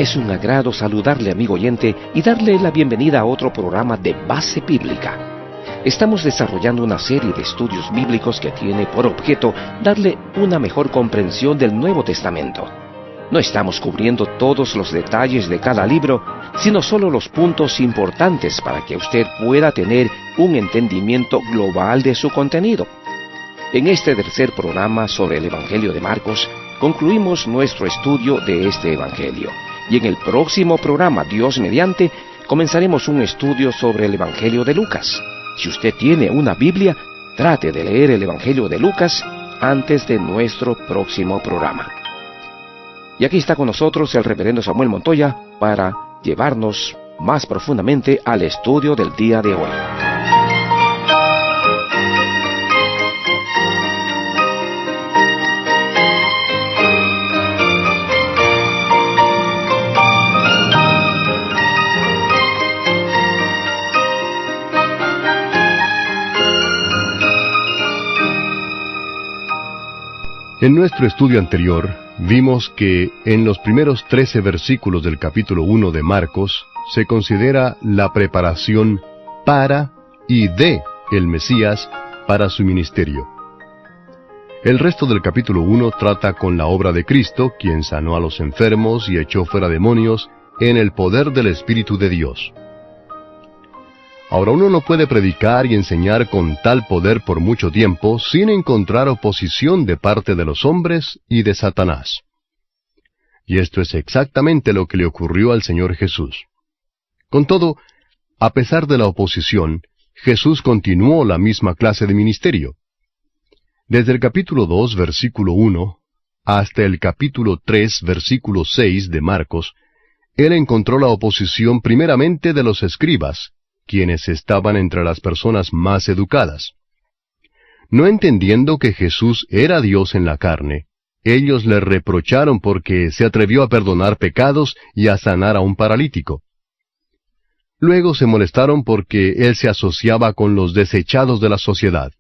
Es un agrado saludarle, amigo oyente, y darle la bienvenida a otro programa de Base Bíblica. Estamos desarrollando una serie de estudios bíblicos que tiene por objeto darle una mejor comprensión del Nuevo Testamento. No estamos cubriendo todos los detalles de cada libro, sino solo los puntos importantes para que usted pueda tener un entendimiento global de su contenido. En este tercer programa sobre el Evangelio de Marcos, concluimos nuestro estudio de este Evangelio. Y en el próximo programa, Dios mediante, comenzaremos un estudio sobre el Evangelio de Lucas. Si usted tiene una Biblia, trate de leer el Evangelio de Lucas antes de nuestro próximo programa. Y aquí está con nosotros el reverendo Samuel Montoya para llevarnos más profundamente al estudio del día de hoy. En nuestro estudio anterior, vimos que en los primeros 13 versículos del capítulo 1 de Marcos se considera la preparación para y de el Mesías para su ministerio. El resto del capítulo 1 trata con la obra de Cristo, quien sanó a los enfermos y echó fuera demonios en el poder del Espíritu de Dios. Ahora, uno no puede predicar y enseñar con tal poder por mucho tiempo sin encontrar oposición de parte de los hombres y de Satanás. Y esto es exactamente lo que le ocurrió al Señor Jesús. Con todo, a pesar de la oposición, Jesús continuó la misma clase de ministerio. Desde el capítulo 2, versículo 1, hasta el capítulo 3, versículo 6 de Marcos, Él encontró la oposición primeramente de los escribas, quienes estaban entre las personas más educadas. No entendiendo que Jesús era Dios en la carne, ellos le reprocharon porque se atrevió a perdonar pecados y a sanar a un paralítico. Luego se molestaron porque Él se asociaba con los desechados de la sociedad.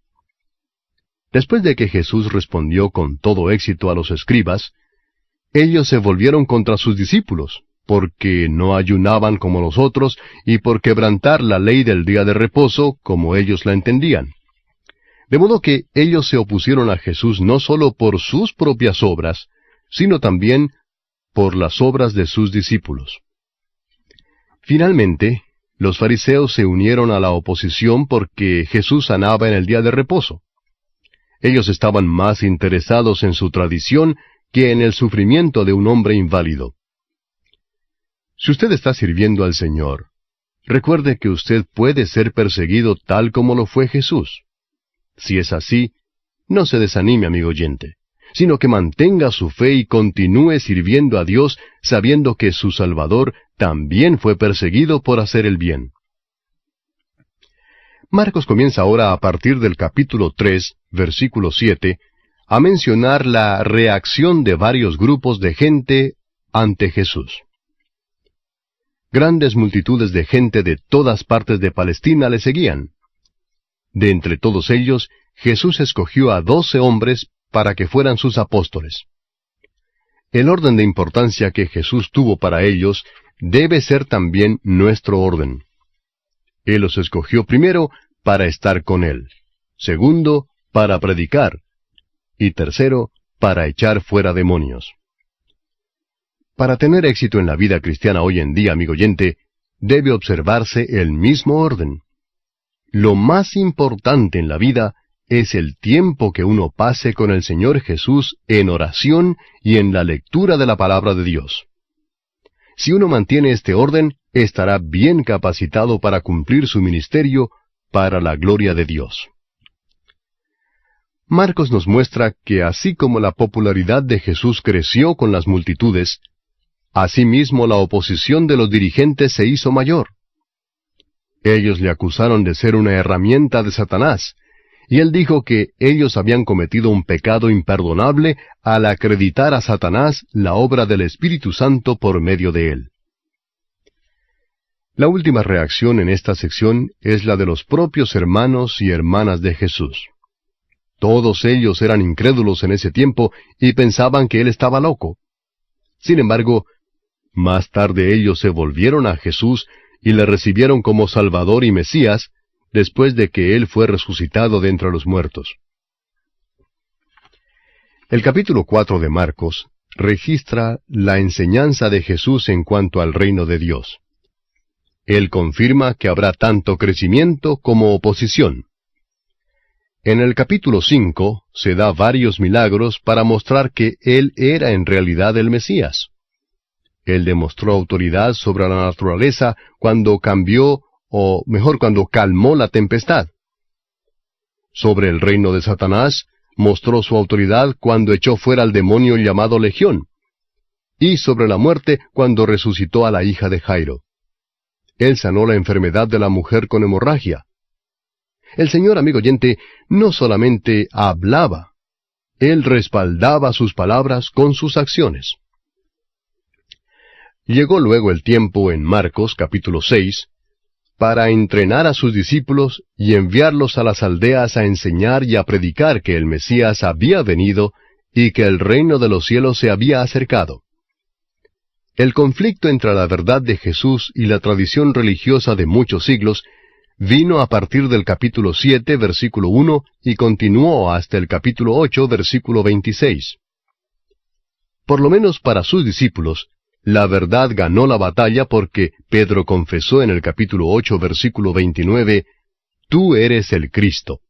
Después de que Jesús respondió con todo éxito a los escribas, ellos se volvieron contra sus discípulos, porque no ayunaban como los otros, y por quebrantar la ley del día de reposo, como ellos la entendían. De modo que ellos se opusieron a Jesús no solo por sus propias obras, sino también por las obras de sus discípulos. Finalmente, los fariseos se unieron a la oposición porque Jesús sanaba en el día de reposo. Ellos estaban más interesados en su tradición que en el sufrimiento de un hombre inválido. Si usted está sirviendo al Señor, recuerde que usted puede ser perseguido tal como lo fue Jesús. Si es así, no se desanime, amigo oyente, sino que mantenga su fe y continúe sirviendo a Dios sabiendo que su Salvador también fue perseguido por hacer el bien. Marcos comienza ahora a partir del capítulo 3, versículo 7, a mencionar la reacción de varios grupos de gente ante Jesús. Grandes multitudes de gente de todas partes de Palestina le seguían. De entre todos ellos, Jesús escogió a 12 hombres para que fueran sus apóstoles. El orden de importancia que Jesús tuvo para ellos debe ser también nuestro orden. Él los escogió primero para estar con Él, segundo, para predicar, y tercero, para echar fuera demonios. Para tener éxito en la vida cristiana hoy en día, amigo oyente, debe observarse el mismo orden. Lo más importante en la vida es el tiempo que uno pase con el Señor Jesús en oración y en la lectura de la palabra de Dios. Si uno mantiene este orden, estará bien capacitado para cumplir su ministerio para la gloria de Dios. Marcos nos muestra que así como la popularidad de Jesús creció con las multitudes, asimismo la oposición de los dirigentes se hizo mayor. Ellos le acusaron de ser una herramienta de Satanás, y él dijo que ellos habían cometido un pecado imperdonable al acreditar a Satanás la obra del Espíritu Santo por medio de él. La última reacción en esta sección es la de los propios hermanos y hermanas de Jesús. Todos ellos eran incrédulos en ese tiempo y pensaban que él estaba loco. Sin embargo, Más tarde ellos se volvieron a Jesús y le recibieron como Salvador y Mesías, después de que Él fue resucitado de entre los muertos. El capítulo 4 de Marcos registra la enseñanza de Jesús en cuanto al reino de Dios. Él confirma que habrá tanto crecimiento como oposición. En el capítulo 5 se da varios milagros para mostrar que Él era en realidad el Mesías. Él demostró autoridad sobre la naturaleza cuando cambió, o mejor, cuando calmó la tempestad. Sobre el reino de Satanás, mostró su autoridad cuando echó fuera al demonio llamado Legión. Y sobre la muerte, cuando resucitó a la hija de Jairo. Él sanó la enfermedad de la mujer con hemorragia. El Señor, amigo oyente, no solamente hablaba, Él respaldaba sus palabras con sus acciones. Llegó luego el tiempo en Marcos capítulo 6, para entrenar a sus discípulos y enviarlos a las aldeas a enseñar y a predicar que el Mesías había venido y que el reino de los cielos se había acercado. El conflicto entre la verdad de Jesús y la tradición religiosa de muchos siglos vino a partir del capítulo 7, versículo 1, y continuó hasta el capítulo 8, versículo 26. Por lo menos para sus discípulos, la verdad ganó la batalla porque Pedro confesó en el capítulo 8, versículo 29, «Tú eres el Cristo».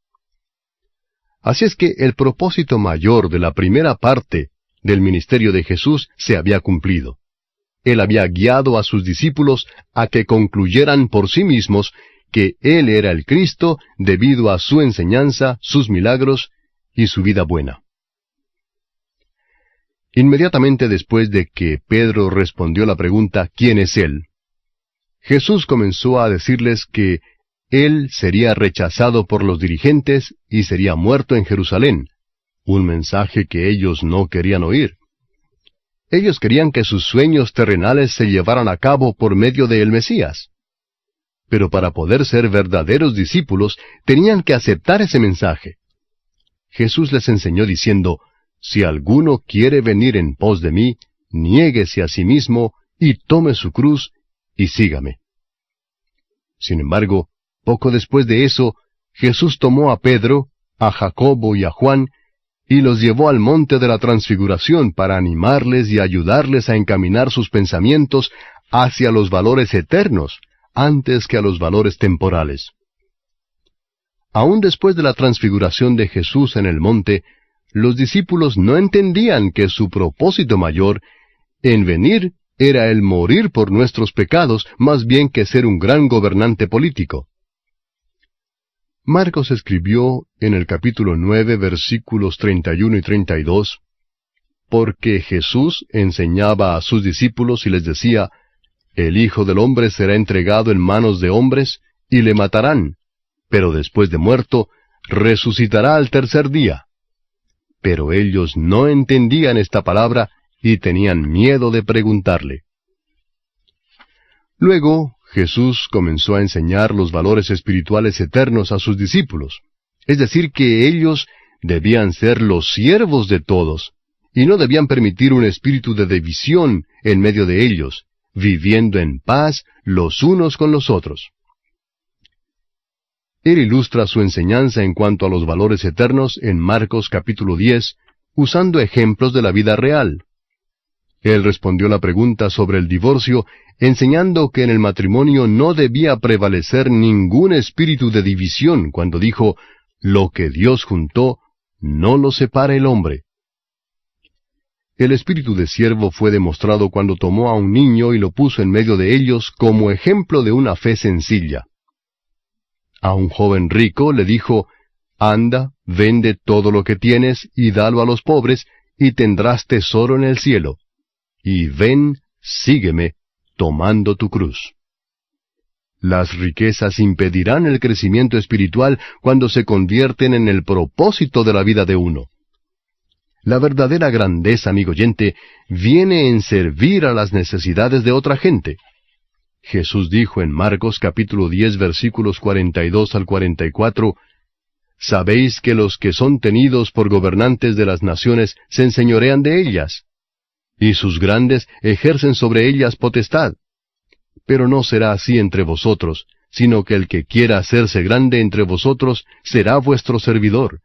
Así es que el propósito mayor de la primera parte del ministerio de Jesús se había cumplido. Él había guiado a sus discípulos a que concluyeran por sí mismos que Él era el Cristo debido a su enseñanza, sus milagros y su vida buena. Inmediatamente después de que Pedro respondió la pregunta ¿quién es Él?, Jesús comenzó a decirles que Él sería rechazado por los dirigentes y sería muerto en Jerusalén, un mensaje que ellos no querían oír. Ellos querían que sus sueños terrenales se llevaran a cabo por medio de el Mesías. Pero para poder ser verdaderos discípulos, tenían que aceptar ese mensaje. Jesús les enseñó diciendo, «Si alguno quiere venir en pos de mí, niéguese a sí mismo, y tome su cruz, y sígame». Sin embargo, poco después de eso, Jesús tomó a Pedro, a Jacobo y a Juan, y los llevó al monte de la transfiguración para animarles y ayudarles a encaminar sus pensamientos hacia los valores eternos, antes que a los valores temporales. Aún después de la transfiguración de Jesús en el monte, los discípulos no entendían que su propósito mayor en venir era el morir por nuestros pecados, más bien que ser un gran gobernante político. Marcos escribió en el capítulo 9, versículos 31 y 32, «Porque Jesús enseñaba a sus discípulos y les decía, El Hijo del Hombre será entregado en manos de hombres, y le matarán, pero después de muerto, resucitará al tercer día». Pero ellos no entendían esta palabra y tenían miedo de preguntarle. Luego, Jesús comenzó a enseñar los valores espirituales eternos a sus discípulos, es decir, que ellos debían ser los siervos de todos, y no debían permitir un espíritu de división en medio de ellos, viviendo en paz los unos con los otros. Él ilustra su enseñanza en cuanto a los valores eternos en Marcos capítulo 10, usando ejemplos de la vida real. Él respondió la pregunta sobre el divorcio, enseñando que en el matrimonio no debía prevalecer ningún espíritu de división cuando dijo, «Lo que Dios juntó, no lo separe el hombre». El espíritu de siervo fue demostrado cuando tomó a un niño y lo puso en medio de ellos como ejemplo de una fe sencilla. A un joven rico le dijo, «Anda, vende todo lo que tienes y dalo a los pobres, y tendrás tesoro en el cielo. Y ven, sígueme, tomando tu cruz». Las riquezas impedirán el crecimiento espiritual cuando se convierten en el propósito de la vida de uno. La verdadera grandeza, amigo oyente, viene en servir a las necesidades de otra gente. Jesús dijo en Marcos capítulo 10 versículos 42 al 44, «Sabéis que los que son tenidos por gobernantes de las naciones se enseñorean de ellas, y sus grandes ejercen sobre ellas potestad. Pero no será así entre vosotros, sino que el que quiera hacerse grande entre vosotros será vuestro servidor,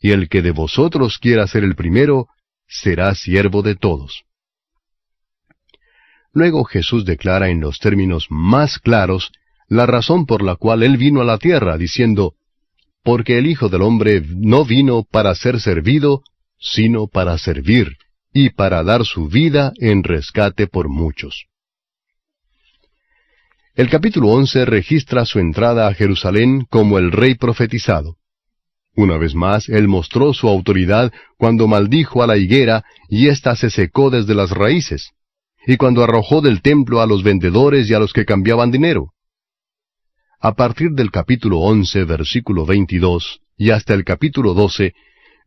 y el que de vosotros quiera ser el primero, será siervo de todos. Luego Jesús declara en los términos más claros la razón por la cual Él vino a la tierra, diciendo, porque el Hijo del Hombre no vino para ser servido, sino para servir, y para dar su vida en rescate por muchos. El capítulo 11 registra su entrada a Jerusalén como el rey profetizado. Una vez más, Él mostró su autoridad cuando maldijo a la higuera y ésta se secó desde las raíces, y cuando arrojó del templo a los vendedores y a los que cambiaban dinero. A partir del capítulo 11, versículo 22, y hasta el capítulo 12,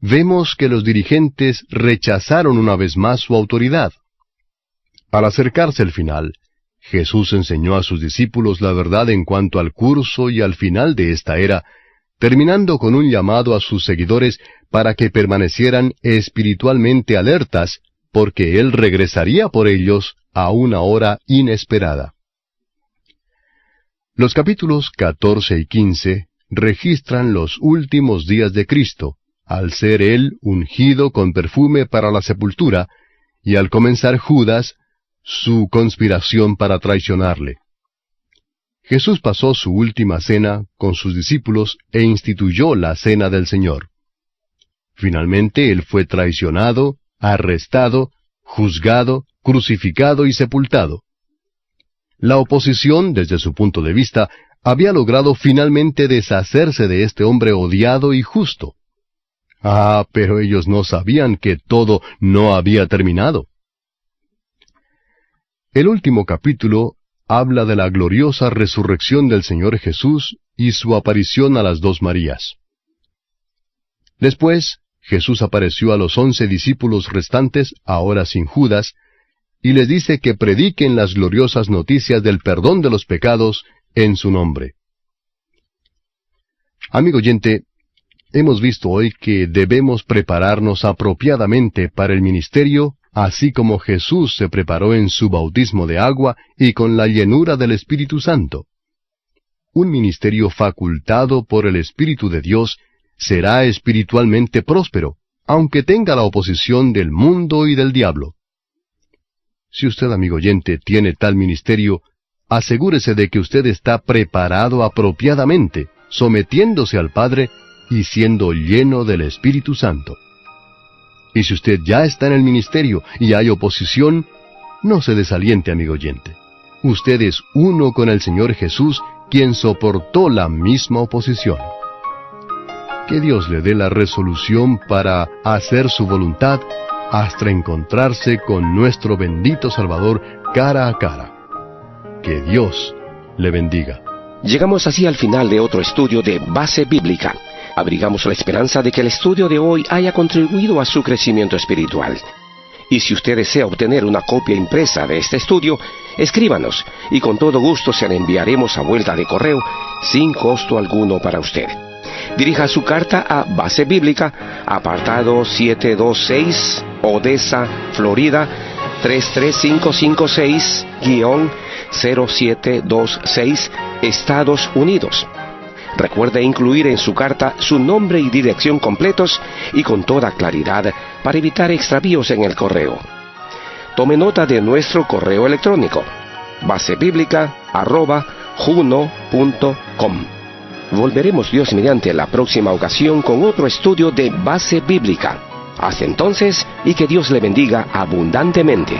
vemos que los dirigentes rechazaron una vez más su autoridad. Al acercarse el final, Jesús enseñó a sus discípulos la verdad en cuanto al curso y al final de esta era, terminando con un llamado a sus seguidores para que permanecieran espiritualmente alertas, porque Él regresaría por ellos a una hora inesperada. Los capítulos 14 y 15 registran los últimos días de Cristo, al ser Él ungido con perfume para la sepultura, y al comenzar Judas, su conspiración para traicionarle. Jesús pasó su última cena con sus discípulos e instituyó la cena del Señor. Finalmente Él fue traicionado, arrestado, juzgado, crucificado y sepultado. La oposición, desde su punto de vista, había logrado finalmente deshacerse de este hombre odiado y justo. Ah, pero ellos no sabían que todo no había terminado. El último capítulo habla de la gloriosa resurrección del Señor Jesús y su aparición a las dos Marías. Después, Jesús apareció a los 11 discípulos restantes, ahora sin Judas, y les dice que prediquen las gloriosas noticias del perdón de los pecados en su nombre. Amigo oyente, hemos visto hoy que debemos prepararnos apropiadamente para el ministerio, así como Jesús se preparó en su bautismo de agua y con la llenura del Espíritu Santo. Un ministerio facultado por el Espíritu de Dios será espiritualmente próspero, aunque tenga la oposición del mundo y del diablo. Si usted, amigo oyente, tiene tal ministerio, asegúrese de que usted está preparado apropiadamente, sometiéndose al Padre y siendo lleno del Espíritu Santo. Y si usted ya está en el ministerio y hay oposición, no se desaliente, amigo oyente. Usted es uno con el Señor Jesús, quien soportó la misma oposición. Que Dios le dé la resolución para hacer su voluntad hasta encontrarse con nuestro bendito Salvador cara a cara. Que Dios le bendiga. Llegamos así al final de otro estudio de Base Bíblica. Abrigamos la esperanza de que el estudio de hoy haya contribuido a su crecimiento espiritual. Y si usted desea obtener una copia impresa de este estudio, escríbanos y con todo gusto se la enviaremos a vuelta de correo sin costo alguno para usted. Dirija su carta a Base Bíblica, apartado 726, Odessa, Florida, 33556-0726, Estados Unidos. Recuerde incluir en su carta su nombre y dirección completos y con toda claridad para evitar extravíos en el correo. Tome nota de nuestro correo electrónico, basebiblica@juno.com. Volveremos Dios mediante la próxima ocasión con otro estudio de Base Bíblica. Hasta entonces, y que Dios le bendiga abundantemente.